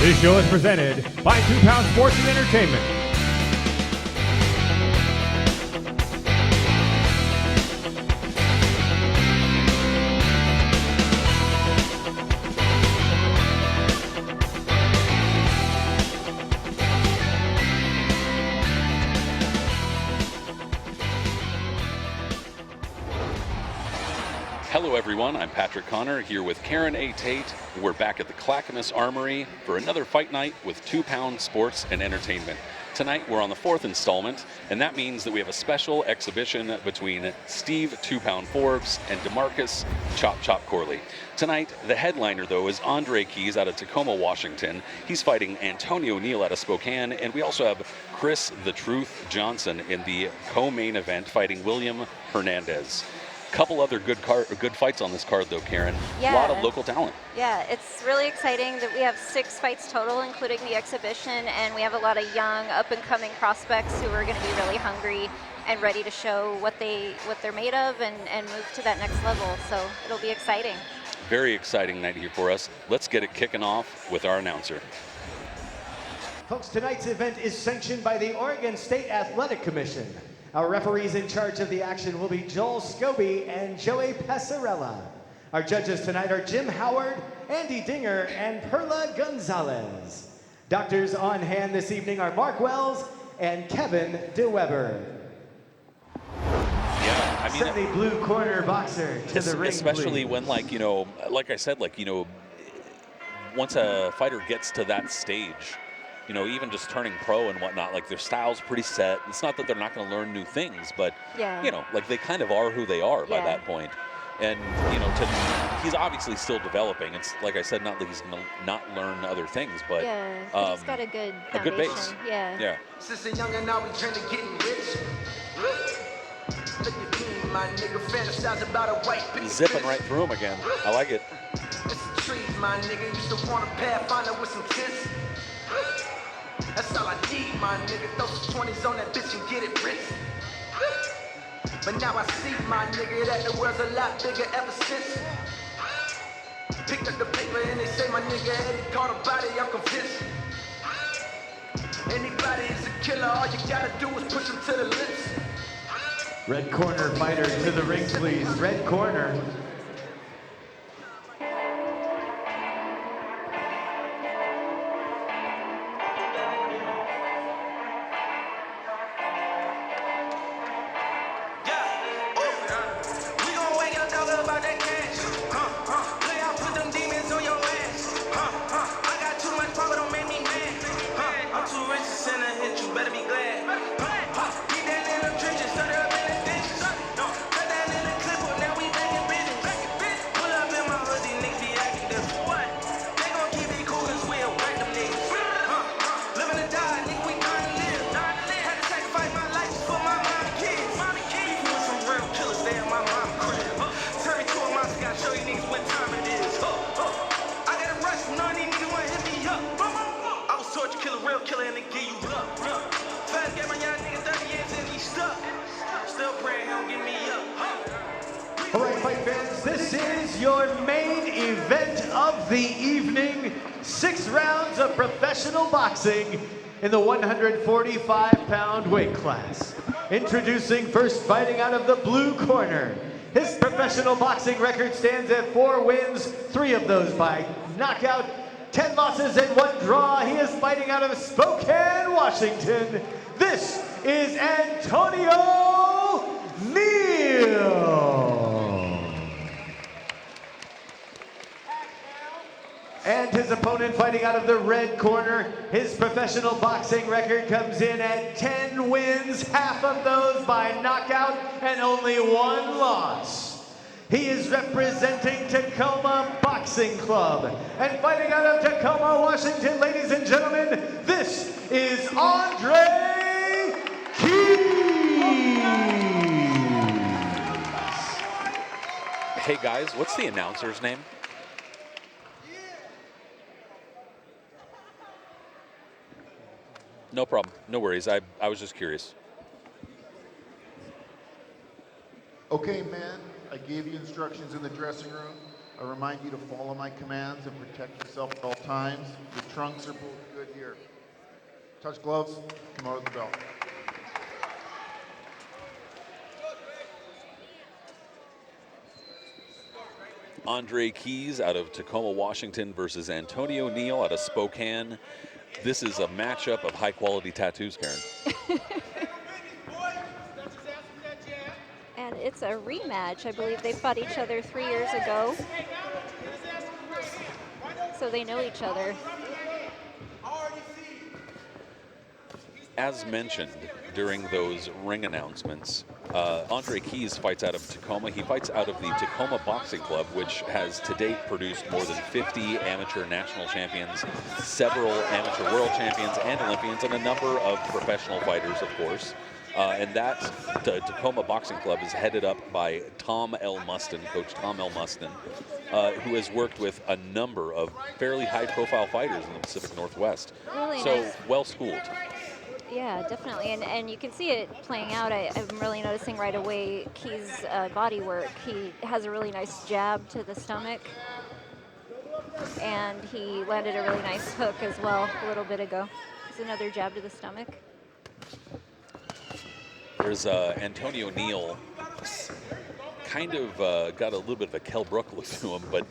This show is presented by 2 Pound Sports and Entertainment. Hello everyone, I'm Patrick Connor here with Karen A. Tate. We're back at the Clackamas Armory for another fight night with 2 Pound Sports and Entertainment. Tonight we're on the 4th installment, and that means that we have a special exhibition between Steve 2 Pound Forbes and DeMarcus Chop Chop Corley. Tonight, the headliner though is Andre Keys out of Tacoma, Washington. He's fighting Antonio Neal out of Spokane, and we also have Chris the Truth Johnson in the co-main event fighting William Hernandez. Couple other good fights on this card though, Karen. Yeah. A lot of local talent. Yeah, it's really exciting that we have 6 fights total, including the exhibition, and we have a lot of young, up-and-coming prospects who are going to be really hungry and ready to show what they're made of and move to that next level. So it'll be exciting. Very exciting night here for us. Let's get it kicking off with our announcer. Folks, tonight's event is sanctioned by the Oregon State Athletic Commission. Our referees in charge of the action will be Joel Scobie and Joey Passarella. Our judges tonight are Jim Howard, Andy Dinger, and Perla Gonzalez. Doctors on hand this evening are Mark Wells and Kevin DeWeber. Yeah, I mean, send the blue corner boxer to the ring, especially please. when, like I said, once a fighter gets to that stage, even just turning pro and whatnot, their style's pretty set. It's not that they're not going to learn new things, but, Yeah. they kind of are who they are by Yeah. that point. And, he's obviously still developing. It's, like I said, not that he's going to not learn other things, but, But he's got a good foundation. base. Yeah. Since a young and now we dream of getting rich. Look at me, my nigga, fantasize about a white bitch. Zipping right through him again. I like it. It's the trees, my nigga. Used to want a pathfinder with some tents. That's all I need, my nigga. Throw some 20s on that bitch and get it rich. But now I see, my nigga, that the world's a lot bigger ever since. Picked up the paper and they say my nigga Eddie caught a body, I'm convinced. Anybody is a killer, all you gotta do is push him to the lips. Red corner fighter to the ring, please. Red corner. All right, fight fans, this is your main event of the evening. 6 rounds of professional boxing in the 145-pound weight class. Introducing first, fighting out of the blue corner. His professional boxing record stands at 4 wins, 3 of those by knockout, 10 losses and 1 draw. He is fighting out of Spokane, Washington. This is Antonio Neal. And his opponent fighting out of the red corner. His professional boxing record comes in at 10 wins, half of those by knockout, and only 1 loss. He is representing Tacoma Boxing Club. And fighting out of Tacoma, Washington, ladies and gentlemen, this is Andre Keys. Hey guys, what's the announcer's name? No problem. No worries. I was just curious. Okay, man. I gave you instructions in the dressing room. I remind you to follow my commands and protect yourself at all times. Your trunks are both good here. Touch gloves, come out of the belt. Andre Keys out of Tacoma, Washington versus Antonio Neal out of Spokane. This is a matchup of high-quality tattoos, Karen. And it's a rematch. I believe they fought each other 3 years ago. So they know each other. As mentioned during those ring announcements, Andre Keys fights out of Tacoma. He fights out of the Tacoma Boxing Club, which has to date produced more than 50 amateur national champions, several amateur world champions and Olympians, and a number of professional fighters, of course. And that Tacoma Boxing Club is headed up by Tom L. Mustin, Coach Tom L. Mustin, who has worked with a number of fairly high-profile fighters in the Pacific Northwest. Really so nice. well-schooled. Yeah, definitely, and you can see it playing out. I'm really noticing right away Key's body work. He has a really nice jab to the stomach, and he landed a really nice hook as well a little bit ago. It's another jab to the stomach. There's Antonio Neal, kind of got a little bit of a Kell Brook look to him, but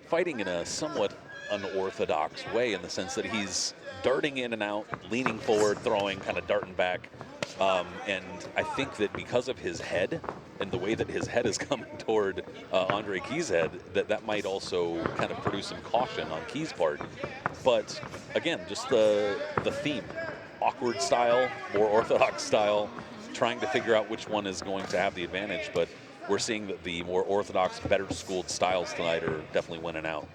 fighting in a somewhat unorthodox way in the sense that he's darting in and out, leaning forward, throwing, kind of darting back. And I think that because of his head and the way that his head is coming toward Andre Keys' head, that might also kind of produce some caution on Keys' part. But again, just the theme, awkward style, more orthodox style, trying to figure out which one is going to have the advantage. But we're seeing that the more orthodox, better schooled styles tonight are definitely winning out.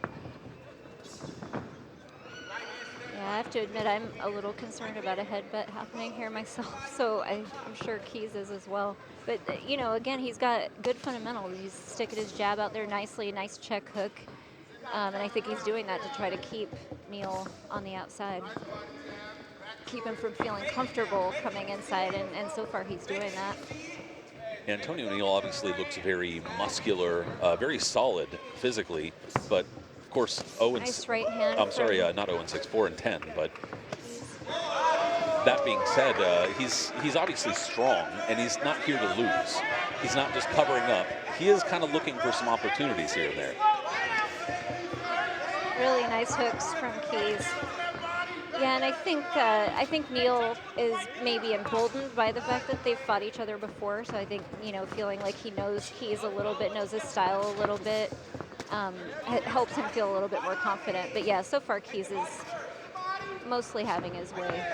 Yeah, I have to admit I'm a little concerned about a headbutt happening here myself, so I'm sure Keys is as well. But, you know, again, he's got good fundamentals. He's sticking his jab out there nicely, nice check hook. And I think he's doing that to try to keep Neal on the outside. Keep him from feeling comfortable coming inside, and so far he's doing that. Antonio Neal obviously looks very muscular, very solid physically, but of course 0 and Nice right hand. I'm sorry, not 0 and 6, 4 and 10. But that being said, he's obviously strong, and he's not here to lose. He's not just covering up. He is kind of looking for some opportunities here and there. Really nice hooks from Keys. Yeah, and I think Neal is maybe emboldened by the fact that they've fought each other before. So I think, you know, feeling like he knows Keys a little bit, knows his style a little bit, it helps him feel a little bit more confident. But yeah, so far Keys is mostly having his way.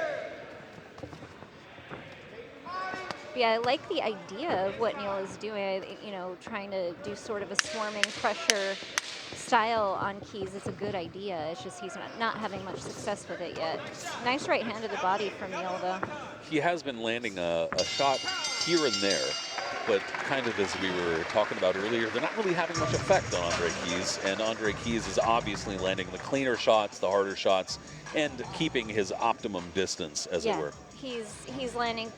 Yeah, I like the idea of what Neal is doing. You know, trying to do sort of a swarming pressure style on Keys. It's a good idea. It's just he's not having much success with it yet. Nice right hand to the body from Neal, though. He has been landing a shot here and there, but kind of as we were talking about earlier, they're not really having much effect on Andre Keys, and Andre Keys is obviously landing the cleaner shots, the harder shots, and keeping his optimum distance, as it were. He's landing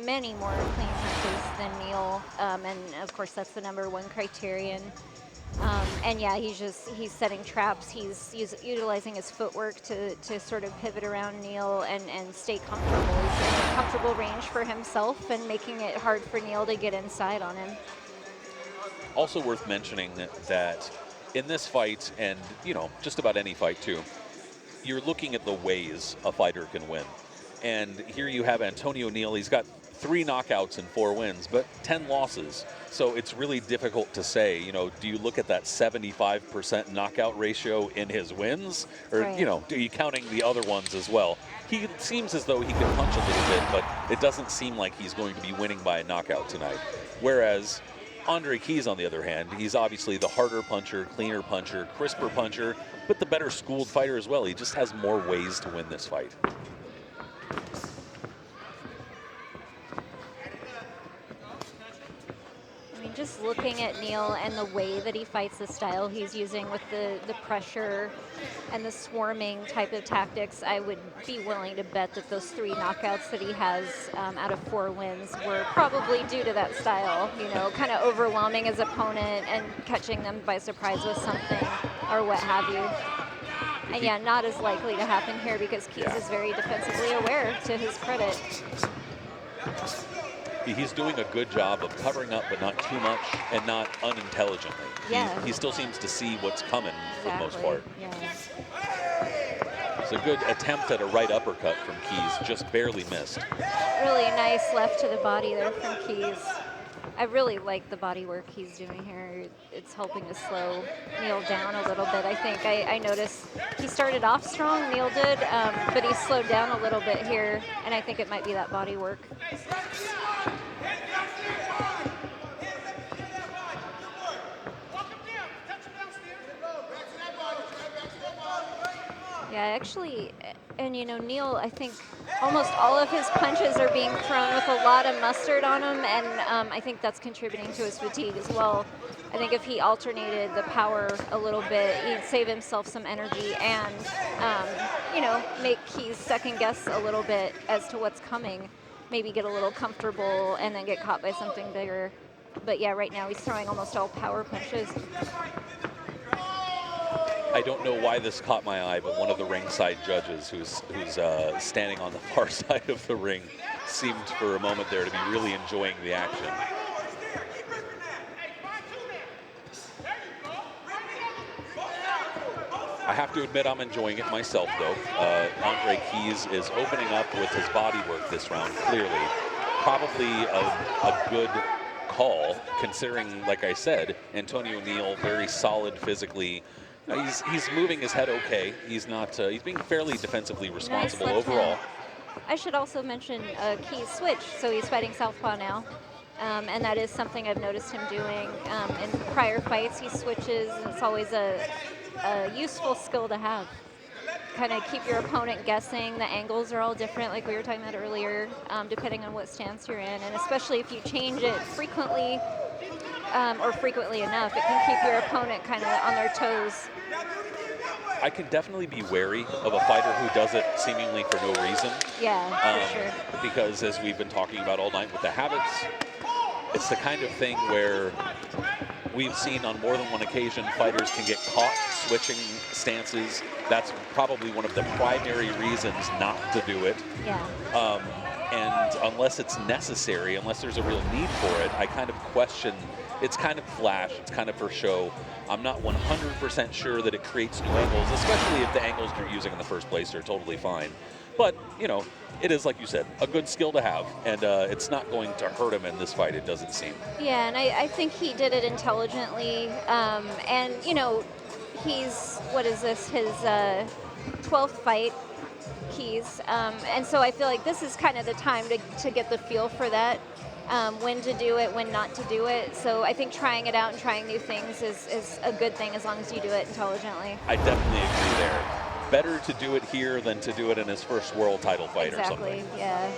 many more clean punches than Neal, and of course that's the #1 criterion. And yeah, he's setting traps. He's utilizing his footwork to sort of pivot around Neal and stay comfortable. He's in a comfortable range for himself and making it hard for Neal to get inside on him. Also worth mentioning that in this fight, and you know, just about any fight too, you're looking at the ways a fighter can win. And here you have Antonio Neal. He's got 3 knockouts and 4 wins, but 10 losses. So it's really difficult to say, you know, do you look at that 75% knockout ratio in his wins? Or, Right. you know, are you counting the other ones as well? He seems as though he can punch a little bit, but it doesn't seem like he's going to be winning by a knockout tonight. Whereas Andre Keys, on the other hand, he's obviously the harder puncher, cleaner puncher, crisper puncher, but the better schooled fighter as well. He just has more ways to win this fight. Just looking looking at Neal and the way that he fights, the style he's using with the pressure and the swarming type of tactics, I would be willing to bet that those 3 knockouts that he has out of 4 wins were probably due to that style, you know, kind of overwhelming his opponent and catching them by surprise with something or what have you. And yeah, not as likely to happen here because Keys is very defensively aware, to his credit. He's doing a good job of covering up, but not too much and not unintelligently. Yeah. He still seems to see what's coming for the most part. Yeah. It's a good attempt at a right uppercut from Keys, just barely missed. Really nice left to the body there from Keys. I really like the body work he's doing here. It's helping to slow Neal down a little bit. I think I noticed he started off strong, Neal did, but he slowed down a little bit here, and I think it might be that body work. Yeah, actually, and you know, Neal, I think almost all of his punches are being thrown with a lot of mustard on them, and I think that's contributing to his fatigue as well. I think if he alternated the power a little bit, he'd save himself some energy and, you know, make Keys second guess a little bit as to what's coming. Maybe get a little comfortable and then get caught by something bigger. But yeah, right now he's throwing almost all power punches. I don't know why this caught my eye, but one of the ringside judges who's standing on the far side of the ring seemed for a moment there to be really enjoying the action. I have to admit I'm enjoying it myself, though. Andre Keys is opening up with his body work this round, clearly. Probably a good call, considering, like I said, Antonio Neal, very solid physically. He's moving his head okay. He's not. He's being fairly defensively responsible overall. I should also mention Keys switch. So he's fighting southpaw now, and that is something I've noticed him doing in prior fights. He switches, and it's always a useful skill to have. Kind of keep your opponent guessing. The angles are all different, like we were talking about earlier, depending on what stance you're in, and especially if you change it frequently. Or frequently enough, it can keep your opponent kind of on their toes. I can definitely be wary of a fighter who does it seemingly for no reason. Yeah, for sure. Because as we've been talking about all night with the habits, it's the kind of thing where we've seen on more than one occasion fighters can get caught switching stances. That's probably one of the primary reasons not to do it. Yeah. And unless it's necessary, unless there's a real need for it, I kind of question. It's kind of flash, it's kind of for show. I'm not 100% sure that it creates new angles, especially if the angles you're using in the first place are totally fine. But, you know, it is, like you said, a good skill to have, and it's not going to hurt him in this fight, it doesn't seem. Yeah, and I think he did it intelligently. And, you know, he's, what is this, his 12th fight, Keys. And so I feel like this is kind of the time to get the feel for that. When to do it, when not to do it. So I think trying it out and trying new things is a good thing as long as you do it intelligently. I definitely agree there. Better to do it here than to do it in his first world title fight or something. Exactly, yeah.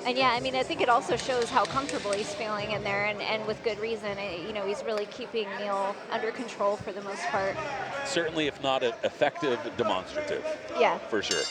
And yeah, I mean, I think it also shows how comfortable he's feeling in there, and with good reason. You know, he's really keeping Neal under control for the most part. Certainly, if not effective, demonstrative. Yeah. For sure.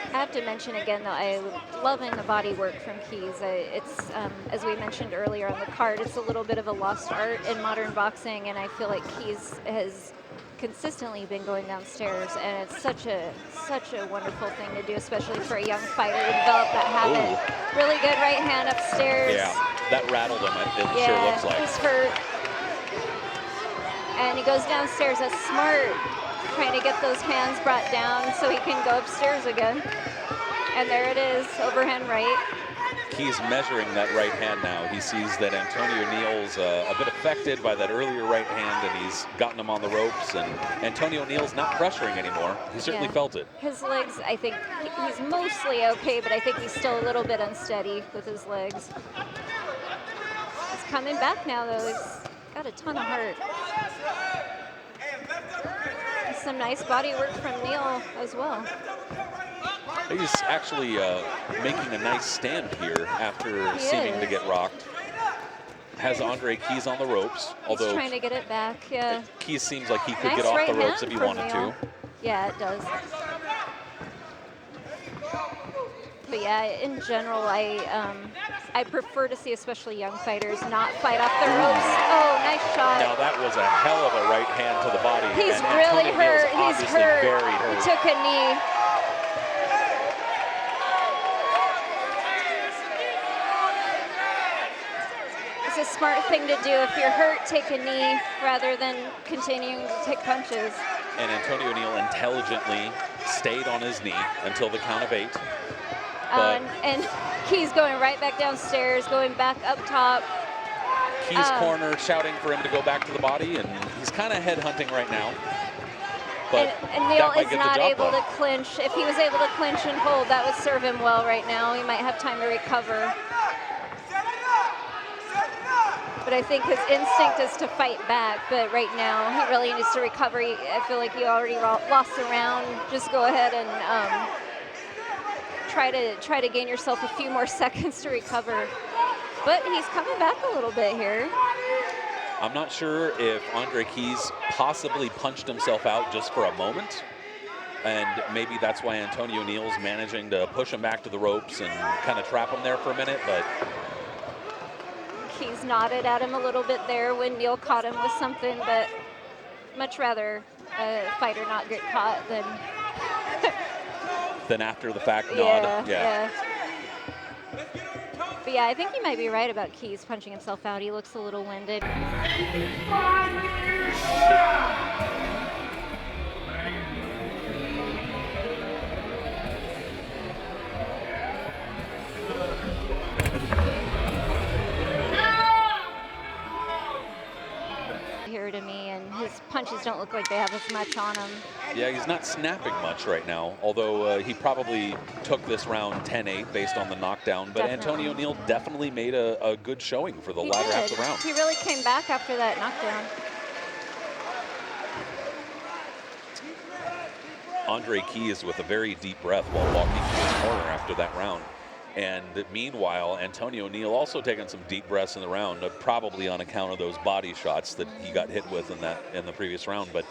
I have to mention again, though, I'm loving the body work from Keys. It's, as we mentioned earlier on the card, it's a little bit of a lost art in modern boxing, and I feel like Keys has consistently been going downstairs, and it's such a wonderful thing to do, especially for a young fighter to develop that habit. Ooh. Really good right hand upstairs. Yeah, that rattled him, it sure looks like. He's hurt. And he goes downstairs. That's smart. Trying to get those hands brought down so he can go upstairs again. And there it is, overhand right. Keys measuring that right hand now. He sees that Antonio Neal's a bit affected by that earlier right hand, and he's gotten him on the ropes, and Antonio Neal's not pressuring anymore. He certainly felt it. His legs, I think, he's mostly okay, but I think he's still a little bit unsteady with his legs. He's coming back now, though. He's got a ton of heart. He's some nice body work from Neal as well. He's actually making a nice stand here after seeming to get rocked. Has Andre Keys on the ropes, although he's trying to get it back. Yeah. Keys seems like he could Nice get off right the ropes hand if he from wanted Neal. to. Yeah, it does. But yeah, in general, I prefer to see especially young fighters not fight off the ropes. Oh, nice shot. Now that was a hell of a right hand to the body. He's and really Antonio Neal's hurt. He's obviously hurt. very He hurt. took a knee. It's a smart thing to do. If you're hurt, take a knee rather than continuing to take punches. And Antonio Neal intelligently stayed on his knee until the count of 8. But And Keys going right back downstairs, going back up top. Keys' corner shouting for him to go back to the body, and he's kind of headhunting right now. But and Neal that might is get the not job able done. to clinch. If he was able to clinch and hold, that would serve him well right now. He might have time to recover. But I think his instinct is to fight back. But right now, he really needs to recover. I feel like he already lost the round. Just go ahead and try to gain yourself a few more seconds to recover. But he's coming back a little bit here. I'm not sure if Andre Keys possibly punched himself out just for a moment. And maybe that's why Antonio Neal's managing to push him back to the ropes and kind of trap him there for a minute. But Keys nodded at him a little bit there when Neal caught him with something, but much rather a fighter not get caught than then after the fact nod. Yeah. But yeah, I think you might be right about Keys punching himself out. He looks a little winded. Here to me, and his punches don't look like they have as much on him. Yeah, he's not snapping much right now, although he probably took this round 10-8 based on the knockdown. But Definitely. Antonio Neal definitely made a good showing for the He latter did. half of the round. He really came back after that knockdown. Andre Keys with a very deep breath while walking to his corner after that round. And meanwhile, Antonio Neal also taking some deep breaths in the round, probably on account of those body shots that he got hit with in the previous round. But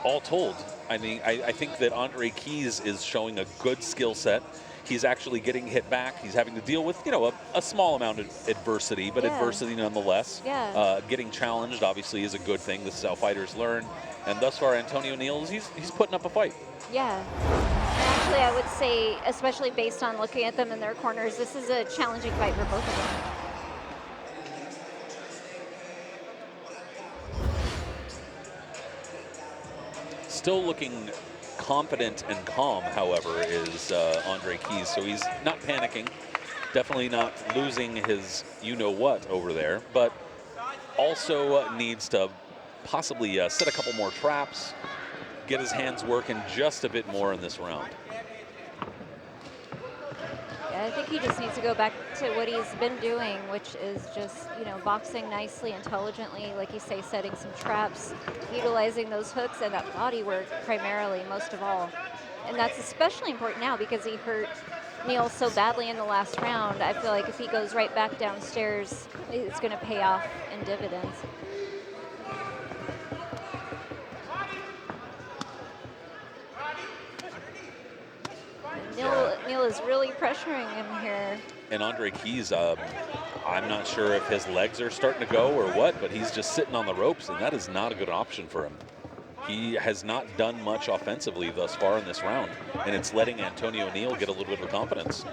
all told, I mean, I think that Andre Keys is showing a good skill set. He's actually getting hit back. He's having to deal with, a small amount of adversity, but adversity nonetheless. Yeah. Getting challenged obviously is a good thing. This is how fighters learn. And thus far, Antonio Neal, he's putting up a fight. Yeah. And actually, I would say, especially based on looking at them in their corners, this is a challenging fight for both of them. Still looking confident and calm, however, is Andre Keys. So he's not panicking, definitely not losing his you-know-what over there, but also needs to possibly set a couple more traps, get his hands working just a bit more in this round. Yeah, I think he just needs to go back to what he's been doing, which is just, boxing nicely, intelligently, like you say, setting some traps, utilizing those hooks and that body work primarily, most of all. And that's especially important now because he hurt Neal so badly in the last round. I feel like if he goes right back downstairs, it's going to pay off in dividends. Neal is really pressuring him here. And Andre Keys, I'm not sure if his legs are starting to go or what, but he's just sitting on the ropes, and that is not a good option for him. He has not done much offensively thus far in this round, and it's letting Antonio Neal get a little bit of confidence.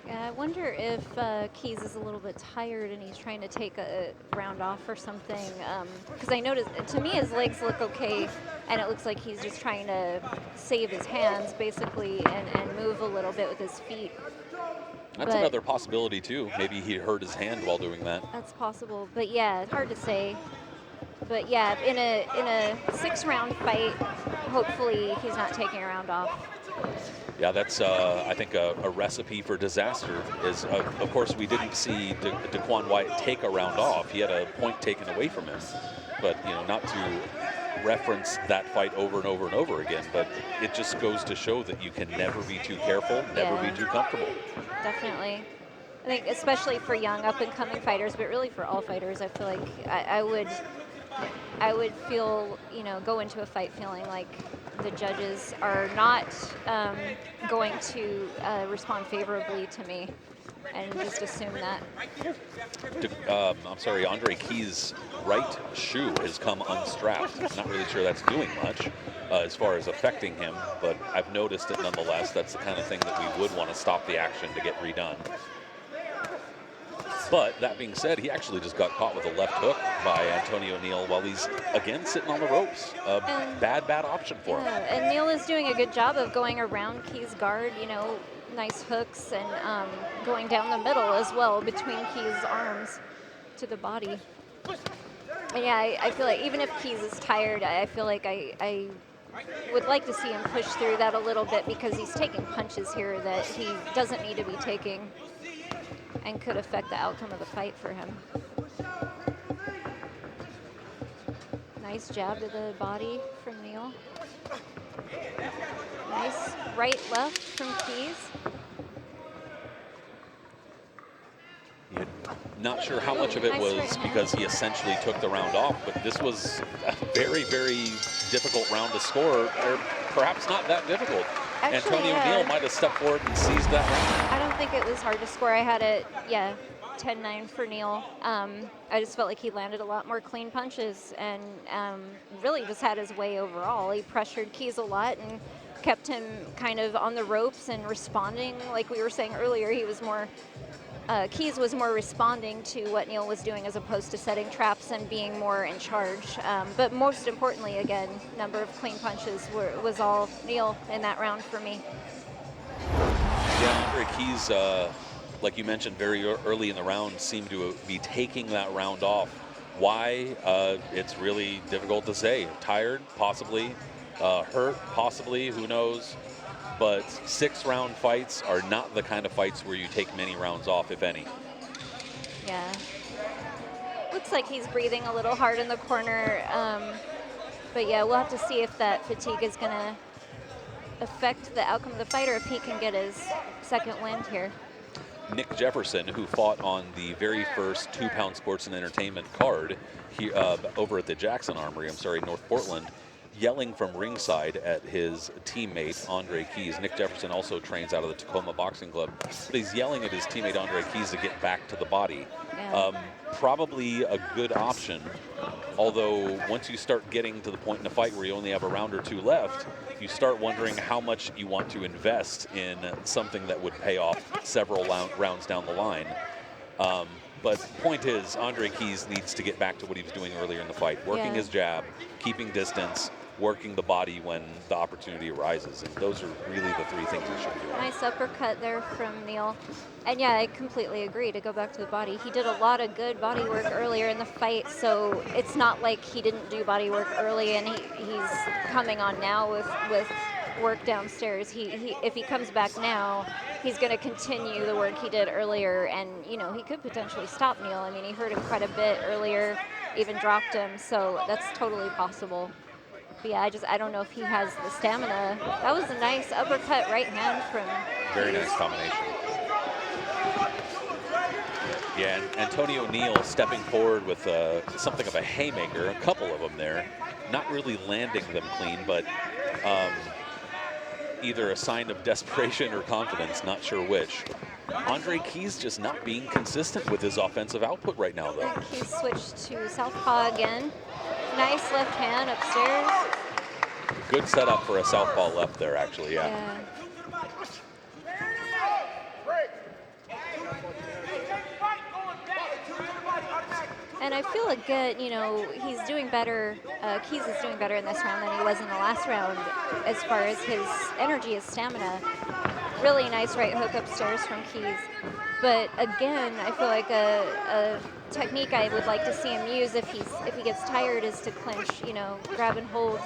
Yeah, I wonder if Keys is a little bit tired and he's trying to take a round off or something. Because I noticed, to me, his legs look okay, and it looks like he's just trying to save his hands, basically, and move a little bit with his feet. That's another possibility, too. Maybe he hurt his hand while doing that. That's possible, but yeah, hard to say. But yeah, in a 6-round fight, hopefully he's not taking a round off. Yeah, that's, I think, a recipe for disaster is, of course, we didn't see Daquan Wyatt take a round off. He had a point taken away from him. but not to reference that fight over and over and over again, but it just goes to show that you can never be too careful, never be too comfortable. Definitely. I think especially for young up-and-coming fighters, but really for all fighters, I feel like I would feel, go into a fight feeling like the judges are not going to respond favorably to me, and just assume that. I'm sorry, Andre Key's right shoe has come unstrapped. Not really sure that's doing much as far as affecting him, but I've noticed it nonetheless. That's the kind of thing that we would want to stop the action to get redone. But that being said, he actually just got caught with a left hook by Antonio Neal while he's, again, sitting on the ropes. Bad option for him. And Neal is doing a good job of going around Key's guard, nice hooks, and going down the middle as well between Key's arms to the body. And yeah, I feel like even if Keys is tired, I feel like I would like to see him push through that a little bit, because he's taking punches here that he doesn't need to be taking and could affect the outcome of the fight for him. Nice jab to the body from Neal. Nice right left from Keys. Not sure how much of it was because he essentially took the round off, but this was a very, very difficult round to score, or perhaps not that difficult. Actually, Antonio Neal might have stepped forward and seized that round. I don't think it was hard to score. I had it, 10-9 for Neal. I just felt like he landed a lot more clean punches and really just had his way overall. He pressured Keys a lot and kept him kind of on the ropes and responding. Like we were saying earlier, he was more Keys was more responding to what Neal was doing as opposed to setting traps and being more in charge. But most importantly, again, number of clean punches was all Neal in that round for me. Yeah, Andre Keys, like you mentioned very early in the round, seemed to be taking that round off. Why? It's really difficult to say. Tired, possibly. Hurt, possibly. Who knows? But 6-round fights are not the kind of fights where you take many rounds off, if any. Yeah. Looks like he's breathing a little hard in the corner. But yeah, we'll have to see if that fatigue is going to affect the outcome of the fight, or if he can get his second wind here. Nick Jefferson, who fought on the very first 2-Pound Sports and Entertainment card here, over at the Jackson Armory, North Portland, yelling from ringside at his teammate, Andre Keys. Nick Jefferson also trains out of the Tacoma Boxing Club. But he's yelling at his teammate, Andre Keys, to get back to the body. Yeah. Probably a good option, although once you start getting to the point in a fight where you only have a round or two left, you start wondering how much you want to invest in something that would pay off several rounds down the line. But point is, Andre Keys needs to get back to what he was doing earlier in the fight, working his jab, keeping distance, working the body when the opportunity arises. And those are really the three things he should do. Nice uppercut there from Neal. And yeah, I completely agree, to go back to the body. He did a lot of good body work earlier in the fight, so it's not like he didn't do body work early and he's coming on now with work downstairs. If he comes back now, he's going to continue the work he did earlier, and he could potentially stop Neal. I mean, he hurt him quite a bit earlier, even dropped him, so that's totally possible. But yeah, I don't know if he has the stamina. That was a nice uppercut right hand from Very nice combination. Yeah, and Antonio Neal stepping forward with something of a haymaker, a couple of them there. Not really landing them clean, but either a sign of desperation or confidence, not sure which. Andre Keys just not being consistent with his offensive output right now, though. Keys switched to southpaw again. Nice left hand upstairs. Good setup for a southpaw left there, actually, yeah. And I feel again, he's doing better. Keys is doing better in this round than he was in the last round as far as his energy, his stamina. Really nice right hook upstairs from Keys. But again, I feel like a technique I would like to see him use if he gets tired is to clinch, grab and hold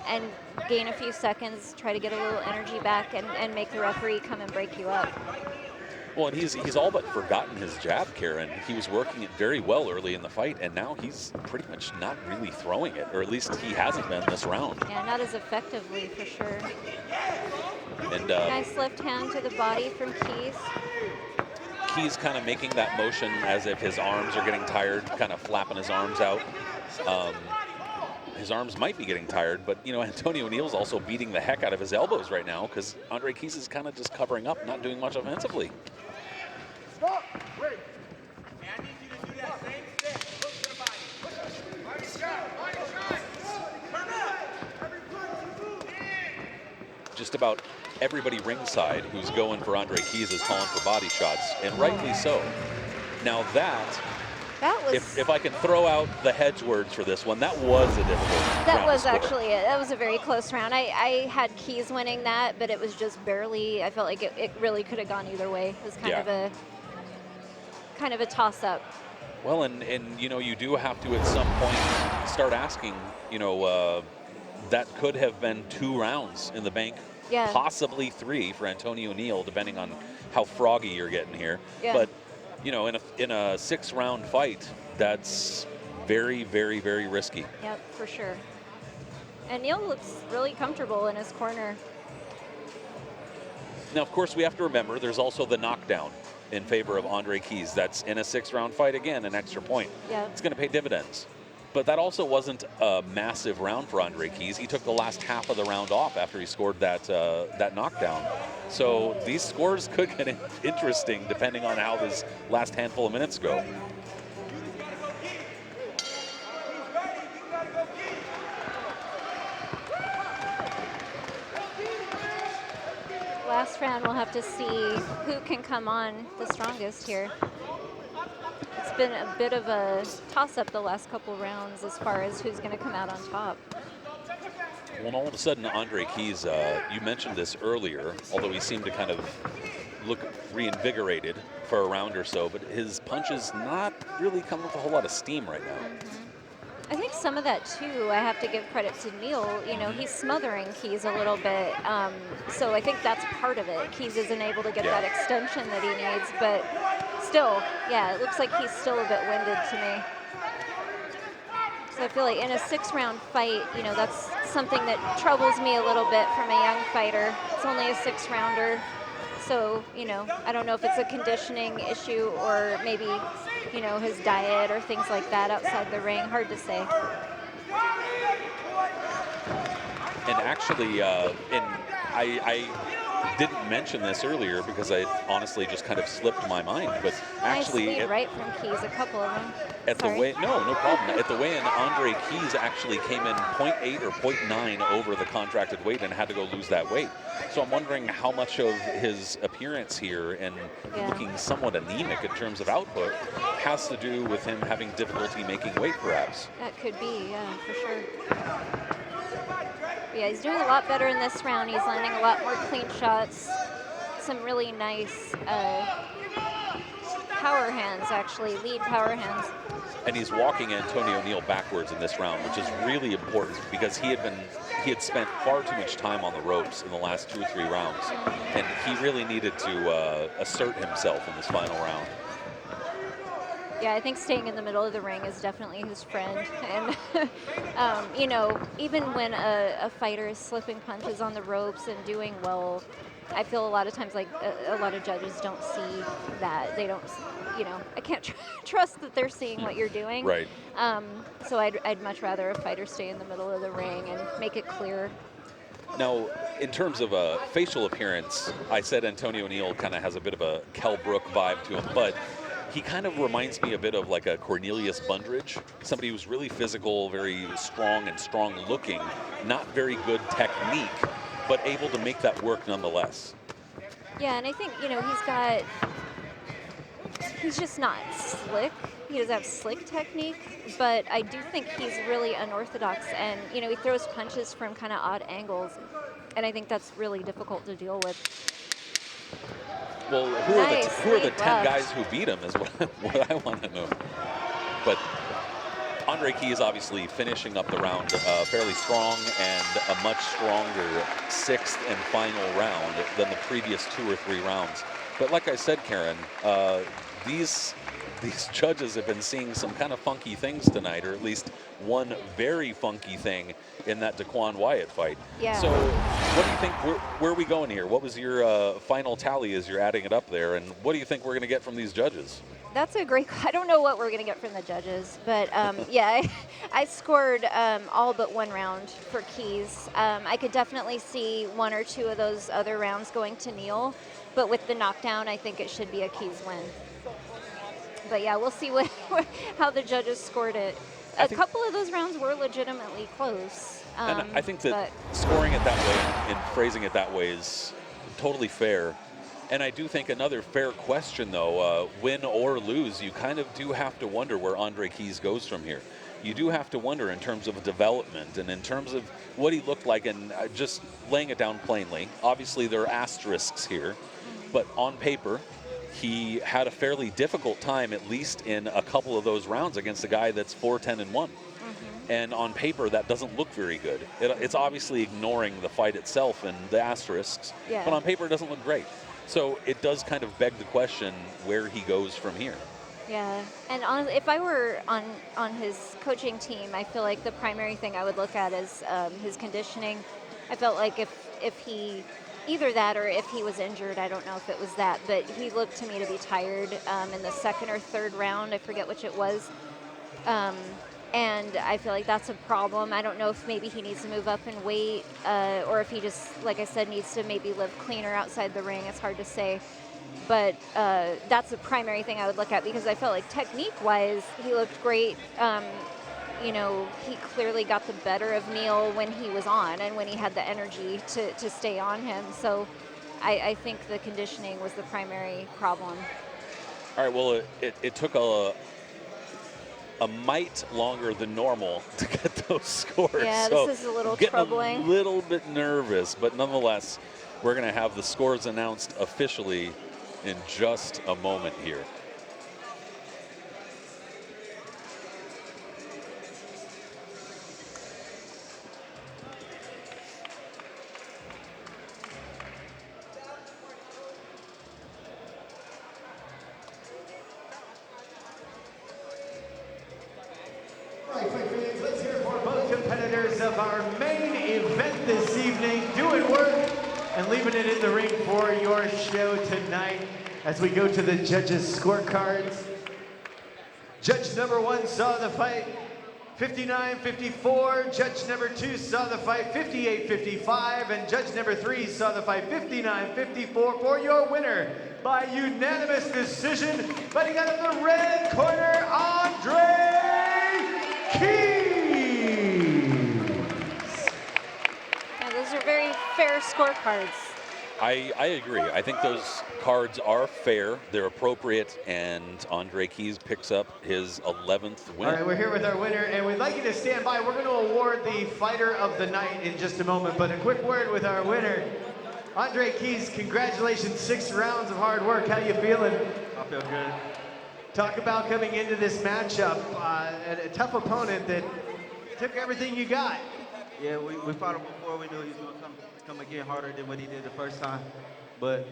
and gain a few seconds, try to get a little energy back and make the referee come and break you up. Well, and he's all but forgotten his jab, Karen. He was working it very well early in the fight, and now he's pretty much not really throwing it, or at least he hasn't been this round. Yeah, not as effectively for sure. And nice left hand to the body from Keys. Keys kind of making that motion as if his arms are getting tired, kind of flapping his arms out. His arms might be getting tired, but, you know, Antonio Neal's also beating the heck out of his elbows right now because Andre Keys is kind of just covering up, not doing much offensively. Stop! Wait! Hey, I need you to do that same step. Look to the body. Body shot! Body shot! Turn up! Just about everybody ringside who's going for Andre Keys is calling for body shots, and rightly so. Now that was... If I can throw out the hedge words for this one, that was a difficult round. That was actually it. That was a very close round. I had Keys winning that, but it was just barely. I felt like it really could have gone either way. It was kind of a toss-up. Well, and you know, you do have to at some point start asking, you know, that could have been 2 rounds in the bank, possibly 3 for Antonio Neal, depending on how froggy you're getting here. Yeah. But you know, in a 6-round fight, that's very, very, very risky. Yep, for sure. And Neal looks really comfortable in his corner. Now, of course, we have to remember there's also the knockdown in favor of Andre Keys. That's in a 6-round fight, again, an extra point. Yeah. It's going to pay dividends. But that also wasn't a massive round for Andre Keys. He took the last half of the round off after he scored that knockdown. So these scores could get interesting depending on how this last handful of minutes go. Last round, we'll have to see who can come on the strongest here. It's been a bit of a toss-up the last couple rounds as far as who's going to come out on top. Well, all of a sudden, Andre Keys, you mentioned this earlier, although he seemed to kind of look reinvigorated for a round or so, but his punches not really coming with a whole lot of steam right now. I think some of that, too, I have to give credit to Neal. You know, he's smothering Keys a little bit, so I think that's part of it. Keys isn't able to get that extension that he needs, but still, yeah, it looks like he's still a bit winded to me. So I feel like in a 6-round fight, you know, that's something that troubles me a little bit from a young fighter. It's only a 6-rounder. So, you know, I don't know if it's a conditioning issue or maybe, you know, his diet or things like that outside the ring. Hard to say. And actually, I didn't mention this earlier because I honestly just kind of slipped my mind, but actually nice lead right from Keys, a couple of them. No problem. At the weigh-in, Andre Keys actually came in 0.8 or 0.9 over the contracted weight and had to go lose that weight. So I'm wondering how much of his appearance here and looking somewhat anemic in terms of output has to do with him having difficulty making weight, perhaps. That could be, yeah, for sure. Yeah, he's doing a lot better in this round. He's landing a lot more clean shots. Some really nice power hands, actually, lead power hands. And he's walking Antonio Neal backwards in this round, which is really important because he had spent far too much time on the ropes in the last 2 or 3 rounds, and he really needed to assert himself in this final round. Yeah, I think staying in the middle of the ring is definitely his friend. And, you know, even when a fighter is slipping punches on the ropes and doing well, I feel a lot of times like a lot of judges don't see that. They don't, you know, I can't trust that they're seeing what you're doing. Right. So I'd much rather a fighter stay in the middle of the ring and make it clear. Now, in terms of a facial appearance, I said Antonio Neal kind of has a bit of a Kell Brook vibe to him, but he kind of reminds me a bit of like a Cornelius Bundridge, somebody who's really physical, very strong and strong looking, not very good technique, but able to make that work nonetheless. Yeah, and I think, you know, he's just not slick. He doesn't have slick technique, but I do think he's really unorthodox, and, you know, he throws punches from kind of odd angles, and I think that's really difficult to deal with. Well, who are the 10 guys who beat him is what I want to know. But Andre Keys obviously finishing up the round fairly strong, and a much stronger 6th and final round than the previous 2 or 3 rounds. But like I said, Karen, these judges have been seeing some kind of funky things tonight, or at least one very funky thing in that Daquan Wyatt fight. Yeah. So what do you think, where are we going here? What was your final tally as you're adding it up there, and what do you think we're going to get from these judges? That's a great. I don't know what we're going to get from the judges, but yeah, I scored all but one round for Keys. I could definitely see one or two of those other rounds going to Neal, but with the knockdown, I think it should be a Keys win. But yeah, we'll see how the judges scored it. A couple of those rounds were legitimately close. And I think that scoring it that way and phrasing it that way is totally fair. And I do think another fair question, though, win or lose, you kind of do have to wonder where Andre Keys goes from here. You do have to wonder in terms of development and in terms of what he looked like, and just laying it down plainly. Obviously, there are asterisks here, but on paper, he had a fairly difficult time, at least in a couple of those rounds, against a guy that's 4-10-1. And on paper, that doesn't look very good. It's obviously ignoring the fight itself and the asterisks, but on paper, it doesn't look great. So it does kind of beg the question where he goes from here. Yeah, and if I were on his coaching team, I feel like the primary thing I would look at is his conditioning. I felt like if he, either that or if he was injured, I don't know if it was that, but he looked to me to be tired in the second or third round. I forget which it was. And I feel like that's a problem. I don't know if maybe he needs to move up in weight or if he just, like I said, needs to maybe live cleaner outside the ring. It's hard to say. But that's the primary thing I would look at, because I felt like technique-wise, he looked great. You know, he clearly got the better of Neal when he was on and when he had the energy to stay on him. So I think the conditioning was the primary problem. All right, well, it took a mite longer than normal to get those scores. Yeah, so this is a little getting troubling. A little bit nervous, but nonetheless, we're going to have the scores announced officially in just a moment here. Let's hear it for both competitors of our main event this evening, doing work and leaving it in the ring for your show tonight as we go to the judges' scorecards. Judge number 1 saw the fight 59-54. Judge number 2 saw the fight 58-55. And judge number 3 saw the fight 59-54 for your winner by unanimous decision, fighting out of the red corner, Andre Keys. Yeah, those are very fair scorecards. I agree. I think those cards are fair, they're appropriate, and Andre Keys picks up his 11th win. All right, we're here with our winner, and we'd like you to stand by. We're going to award the Fighter of the Night in just a moment, but a quick word with our winner. Andre Keys, congratulations, 6 rounds of hard work. How you feeling? I feel good. Talk about coming into this matchup, a tough opponent that took everything you got. Yeah, we fought him before. We knew he was going to come again harder than what he did the first time. But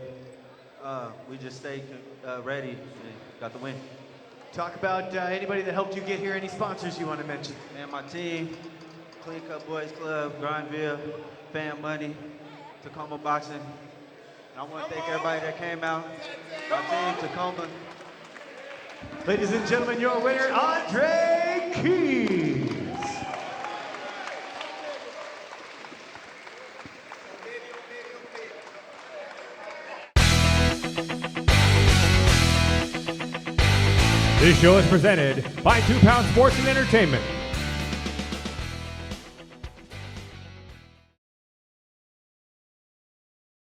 we just stayed ready and got the win. Talk about anybody that helped you get here, any sponsors you want to mention. And my team, Clean Cut Boys Club, Grindville, Fan Money, Tacoma Boxing. And I want to thank everybody that came out. My team, Tacoma. Ladies and gentlemen, your winner, Andre Keys. This show is presented by 2 Pound Sports and Entertainment.